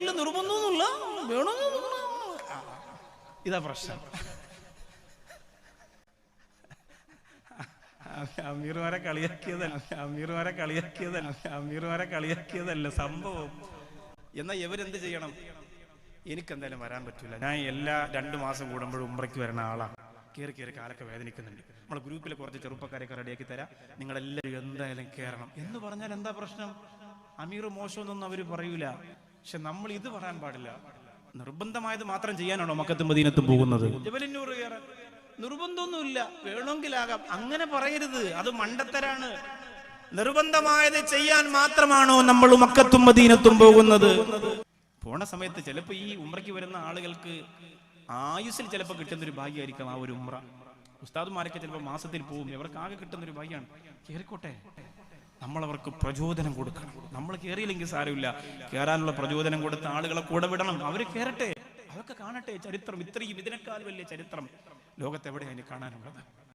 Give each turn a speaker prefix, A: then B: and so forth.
A: നിർബന്ധമൊന്നുമില്ല, വേണോ ഇതാ പ്രശ്നം. അമീർമാരെ കളിയാക്കിയതല്ല സംഭവം. എന്നാ ഇവരെന്ത് ചെയ്യണം? എനിക്കെന്തായാലും വരാൻ പറ്റൂല, ഞാൻ എല്ലാ 2 മാസം കൂടുമ്പോഴും ഉംറയ്ക്ക് വരുന്ന ആളാണ്, കയറി കാലൊക്കെ വേദനിക്കുന്നുണ്ട്, നമ്മളെ ഗ്രൂപ്പിൽ കുറച്ച് ചെറുപ്പക്കാരെയൊക്കെ റെഡിയാക്കി തരാം, നിങ്ങളെല്ലാവരും എന്തായാലും കയറണം എന്ന് പറഞ്ഞാൽ എന്താ പ്രശ്നം? അമീർ മോശമെന്നൊന്നും അവർ പറയൂല. പക്ഷെ നമ്മൾ ഇത് പറയാൻ പാടില്ല. നിർബന്ധമായത് മാത്രം ചെയ്യാനാണോ മക്കത്തും മദീനത്തും പോകുന്നത്? ജബലുന്നൂർ കയറാൻ നിർബന്ധമൊന്നുമില്ല, വേണമെങ്കിലാകാം, അങ്ങനെ പറയരുത്, അത് മണ്ടത്തരാണ്. നിർബന്ധമായത് ചെയ്യാൻ മാത്രമാണോ നമ്മൾ മക്കത്തും മദീനത്തും പോകുന്നത്? പോണ സമയത്ത് ചിലപ്പോൾ ഈ ഉംറയ്ക്ക് വരുന്ന ആളുകൾക്ക് ആയുസ്സിൽ ചിലപ്പോൾ കിട്ടുന്നൊരു ഭാഗ്യമായിരിക്കാം ആ ഒരു ഉംറ. ഉസ്താദുമാരൊക്കെ ചിലപ്പോൾ മാസത്തിൽ പോകും, ഇവർക്ക് ആകെ കിട്ടുന്നൊരു ഭാഗ്യമാണ്. കയറിക്കോട്ടെ, നമ്മളവർക്ക് പ്രചോദനം കൊടുക്കണം. നമ്മൾ കയറിയില്ലെങ്കിൽ സാരമില്ല, കയറാനുള്ള പ്രചോദനം കൊടുത്ത ആളുകളെ കൂടെ വിടണം, അവർ കയറട്ടെ, അതൊക്കെ കാണട്ടെ. ചരിത്രം ഇത്രയും ഇതിനേക്കാൾ വലിയ ചരിത്രം ലോകത്തെവിടെയാണ് കാണാനുള്ളത്?